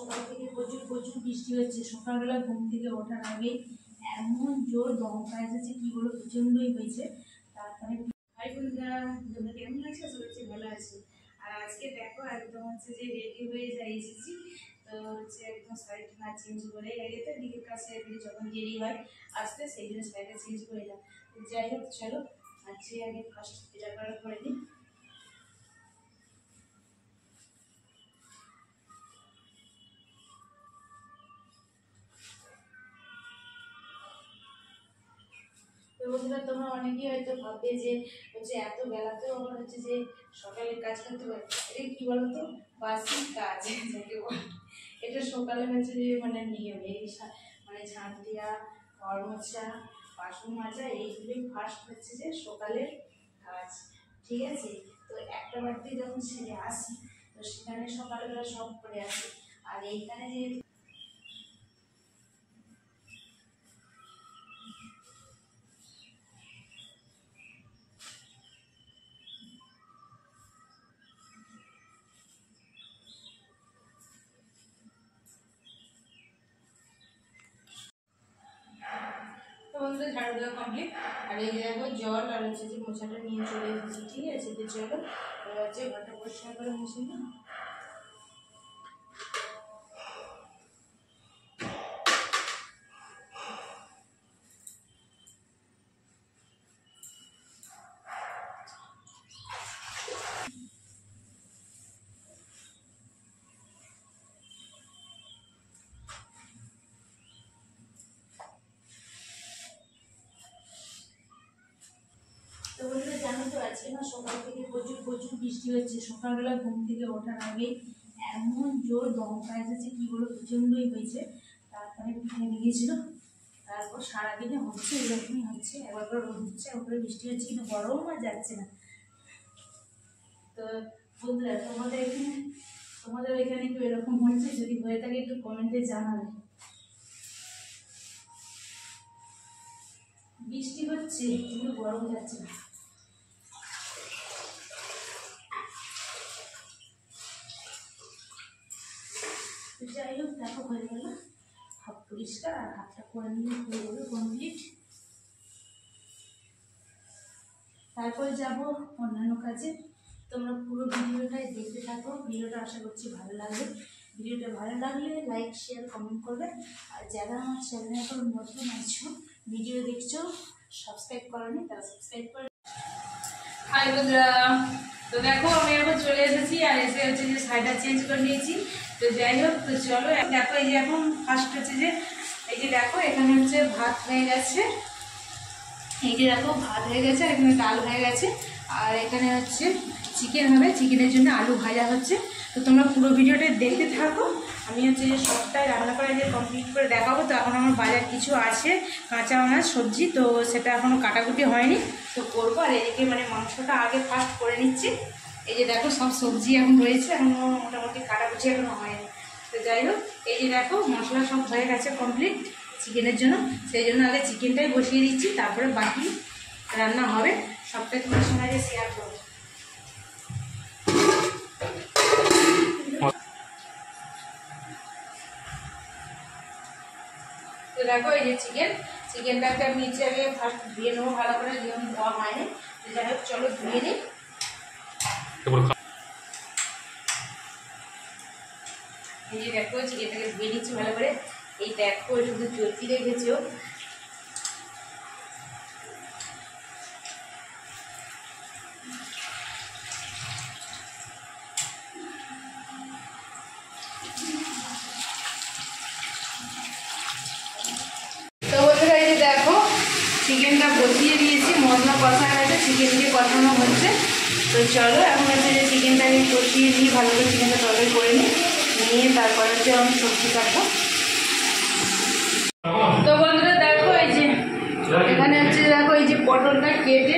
সকাল থেকে প্রচুর প্রচুর বৃষ্টি হচ্ছে। সকালবেলা ঘুম থেকে ওঠার আগে এমন জোর দমকা এসেছে, কি বলো, প্রচণ্ডই হয়েছে। তারপরে ভাই বোনরা তোমরা কেমন আছো? সবাই ভালো আছে। আর আজকে দেখো একদম হচ্ছে যে রেডি হয়ে যাই এসেছি, তো হচ্ছে একদম শাড়িটা না চেঞ্জ করে আগে তো দিকের কাছে যখন দেরি হয় আসতে, সেই জন্য শাড়িটা চেঞ্জ করে এলাম। যাই হোক চলো আজকে আগে ফার্স্ট পূজা করার করে নিই। বন্ধুরা তোমরা অনেকেই হয়তো ভাববে যে হচ্ছে এত বেলাতেও আবার হচ্ছে যে সকালের কাজ করতে পারে, এটা কি বলতো বাসি কাজ যাকে বলে। এটা সকালে হচ্ছে যে মানে নিয়ম, এই মানে ঝাঁট দেওয়া, ঘর মোছা, বাসন মাজা, এইগুলোই ফার্স্ট হচ্ছে যে সকালের কাজ, ঠিক আছে। তো একটা বাড়িতে যখন ছেড়ে আসি তো সেখানে সকালবেলা সব করে আসি। আর এইখানে যে ঝাড়ু দেওয়া কমপ্লিট। আর এই দেখো জল আর হচ্ছে যে মোছাটা নিয়ে চলে এসেছি, ঠিক আছে। তো চলো হচ্ছে ঘরটা পরিষ্কার করে মুছে না। তো বন্ধুরা জানো তো আজকে না সকাল থেকে প্রচুর প্রচুর বৃষ্টি হচ্ছে। সকালবেলা ঘুম থেকে ওঠার আগে এমন জোর দমকা এসেছে, কি বলো, প্রচণ্ডই হয়েছে। তারপরে পিঠে লেগেছিল, তারপর সারাদিনে হচ্ছে এরকমই হচ্ছে, একবার করে রোদ হচ্ছে, একবার বৃষ্টি হচ্ছে, কিন্তু গরম আর যাচ্ছে না। তো বন্ধুরা তোমাদের এখানে কি এরকম হচ্ছে? যদি হয়ে থাকে একটু কমেন্টে জানাবে। বৃষ্টি হচ্ছে কিন্তু গরম যাচ্ছে না। যাই হোক দেখো হয়ে গেল হাত পরিষ্কার, আর হাতটা করে নিলে হয়ে যাবে কমপ্লিট। তারপরে যাব অন্যান্য কাজে। তোমরা পুরো ভিডিওটাই দেখতে থাকো, ভিডিওটা আশা করছি ভালো লাগবে। ভিডিওটা ভালো লাগলে লাইক শেয়ার কমেন্ট করবে। আর যারা আমার চ্যানেলে এখন নতুন আছো, ভিডিও দেখছো, সাবস্ক্রাইব করোনি, তারা সাবস্ক্রাইব করে। হাই বন্ধুরা, তো দেখো আমি এখন চলে এসেছি, আর এসে হচ্ছে যে শাড়িটা চেঞ্জ করে নিয়েছি। তো যাই হোক, তো চলো দেখো এই যে এখন ফার্স্ট হচ্ছে যে এই যে দেখো এখানে হচ্ছে ভাত হয়ে গেছে, এই যে দেখো ভাত হয়ে গেছে, আর এখানে ডাল হয়ে গেছে, আর এখানে হচ্ছে চিকেন হবে, চিকেনের জন্য আলু ভাজা হচ্ছে। তো তোমরা পুরো ভিডিওটা দেখতে থাকো। আমি হচ্ছে যে সবটাই রান্না করে যে কমপ্লিট করে দেখাবো। তো এখন আমার বাজার কিছু আছে, কাঁচা মাছ সবজি, তো সেটা এখনও কাটাকুটি হয়নি, তো করবো। আর এদিকে মানে মাংসটা আগে ফার্স্ট করে নিচ্ছি। এই যে দেখো সব সবজি এখন রয়েছে, এখনও মোটামুটি কাটাকুটি এখনও হয়নি। তো যাই হোক এই যে দেখো মশলা সব হয়ে গেছে কমপ্লিট চিকেনের জন্য, সেই জন্য আগে চিকেনটাই বসিয়ে দিচ্ছি, তারপরে বাকি রান্না হবে, সবটাই তোমার সঙ্গে শেয়ার করবো। তো দেখো এই যে চিকেনটাকে আমি নিচে আগে ফার্স্ট ধুয়ে নেবো ভালো করে, যেমন ধোয়া হয়নি। তো যাই হোক চলো ধুয়ে নিই। এই যে দেখো চিকেনটাকে ধুয়ে নিচ্ছি ভালো করে। এই দেখো শুধু চর্বি রেখেছো, চিকেনটা বসিয়ে দিয়েছি, মশলা কষা হয়েছে, চিকেন দিয়ে কষানো হচ্ছে। তো চলো এখন হচ্ছে যে চিকেনটাকে কষিয়ে দিই ভালো করে, চিকেনটা তরকারি করে নিয়ে তারপরে হচ্ছে আমি সবজি কাটবো। তো বন্ধুরা দেখো এই যে এখানে হচ্ছে দেখো এই যে পটলটা কেটে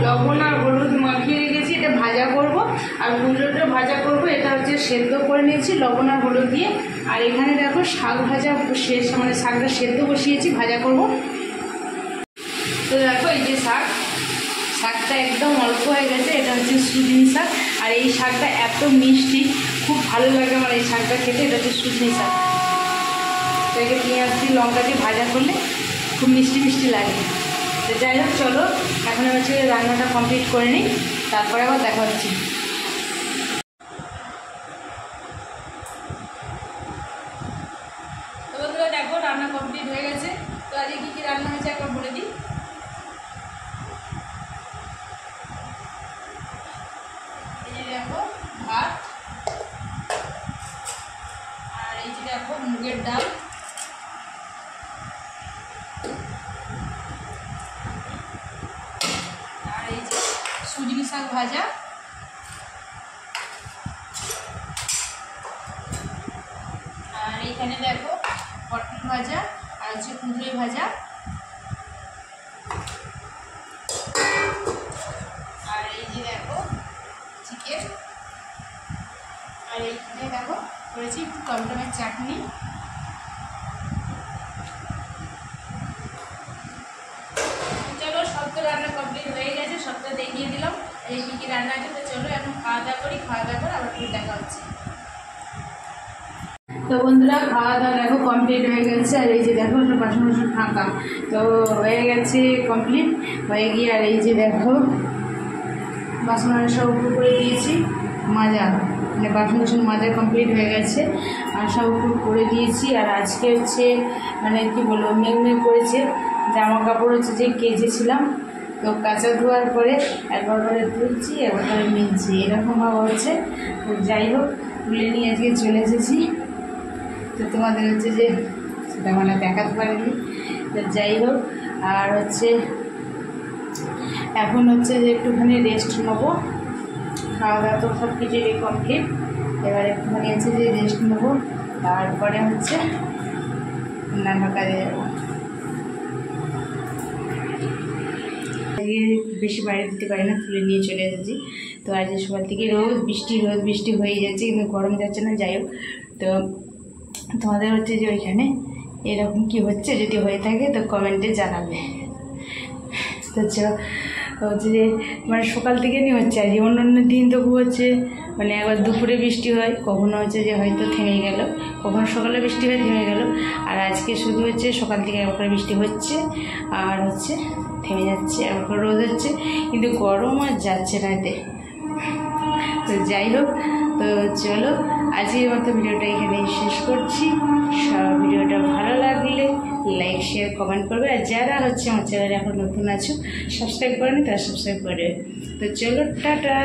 লবণ আর হলুদ মাখিয়ে রেখেছি, এটা ভাজা করব। আর কুমড়োটা ভাজা করব, এটা হচ্ছে সেদ্ধ করে নিয়েছি লবণ আর হলুদ দিয়ে। আর এখানে দেখো শাক ভাজা শেষ, মানে শাকটা সেদ্ধ বসিয়েছি, ভাজা করব। তো দেখো এই যে শাকটা একদম অল্প হয়ে গেছে, এটা হচ্ছে সুজনি শাক। আর এই শাকটা এত মিষ্টি, খুব ভালো লাগে আমার এই শাকটা খেতে। এটা হচ্ছে সুজনি শাক। তো একে পেঁয়াজ দিয়ে লঙ্কা দিয়ে ভাজা করলে খুব মিষ্টি মিষ্টি লাগে। তো যাই হোক, চলো এখন হচ্ছে রান্নাটা কমপ্লিট করে নিই, তারপরে আবার দেখা হচ্ছে। তো বন্ধুরা দেখো, রান্না কমপ্লিট হয়ে গেছে। তো আজকে কী কী রান্না হয়েছে একবার বলে দিই। এই যে দেখো ভাত, আর এই যে দেখো মুগের ডাল, আর এই যে সুজনি শাক ভাজা, আর এইখানে দেখো পটল ভাজা, আর হচ্ছে কুঁদরি ভাজা, আর এই যে দেখো চিকেন, আর এইখানে দেখো করেছি একটু টমেটোর চাটনি। চলো, সব তো রান্না কমপ্লিট হয়ে গেছে, সবটা দেখিয়ে দিলাম এই কী কী রান্না আছে। তো চলো এখন খাওয়া দাওয়া করি, খাওয়া দাওয়া করে আবার ফিরে দেখা হচ্ছে। তো বন্ধুরা খাওয়া দাওয়া দেখো কমপ্লিট হয়ে গেছে, আর এই যে দেখো বাসন বাসন ফাঁকা। তো হয়ে গেছে কমপ্লিট হয়ে গিয়ে, আর এই যে দেখো বাসন সব উপর করে দিয়েছি মাজা, মানে বাসন বাসন মাজা কমপ্লিট হয়ে গেছে আর সব উপর করে দিয়েছি। আর আজকে হচ্ছে মানে কি বলবো, মেঘ করেছে, জামা কাপড় হচ্ছে যে কেচেছিলাম, তো কাঁচা ধোয়ার পরে একবার করে ধুচ্ছি, একবার করে মিলছি, এরকমভাবে হচ্ছে। তো যাই হোক, তুলে নিয়ে আজকে চলে এসেছি। তো তোমাদের হচ্ছে যে সেটা মানে দেখাতে পারিনি। তো যাই হোক, আর হচ্ছে এখন হচ্ছে যে একটুখানি রেস্ট নেবো। খাওয়া দাওয়া তো সব কিছুই কমপ্লিট, এবার একটুখানি হচ্ছে যে রেস্ট নেবো, তারপরে হচ্ছে অন্যান্য কাজে যাবো। বেশি বাইরে দিতে পারি না, তুলে নিয়ে চলে এসেছি। তো আজ সকাল থেকে রোদ বৃষ্টি হয়ে যাচ্ছে, কিন্তু গরম যাচ্ছে না। যাই হোক, তো তোমাদের হচ্ছে যে ওইখানে এরকম কি হচ্ছে, যদি হয়ে থাকে তো কমেন্টে জানাবে। তো হচ্ছে যে মানে সকাল থেকে নিয়ে হচ্ছে, আর অন্য দিন তবু হচ্ছে মানে একবার দুপুরে বৃষ্টি হয়, কখনো হচ্ছে যে হয়তো থেমে গেল, কখনো সকালে বৃষ্টি হয় থেমে গেল। আর আজকে শুধু হচ্ছে সকাল থেকে একবার বৃষ্টি হচ্ছে আর হচ্ছে থেমে যাচ্ছে, একবার রোদ হচ্ছে, কিন্তু গরম আর যাচ্ছে না এতে। তো যাই হোক, তো চলো আজকের মতো ভিডিওটা এখানেই শেষ করছি। ভিডিওটা ভালো লাগলে লাইক শেয়ার কমেন্ট করবে, আর যারা হচ্ছে আমার চ্যানেলে এখন নতুন আছো সাবস্ক্রাইব করেনি তারা সাবস্ক্রাইব করবে। তো চলো, টাটা।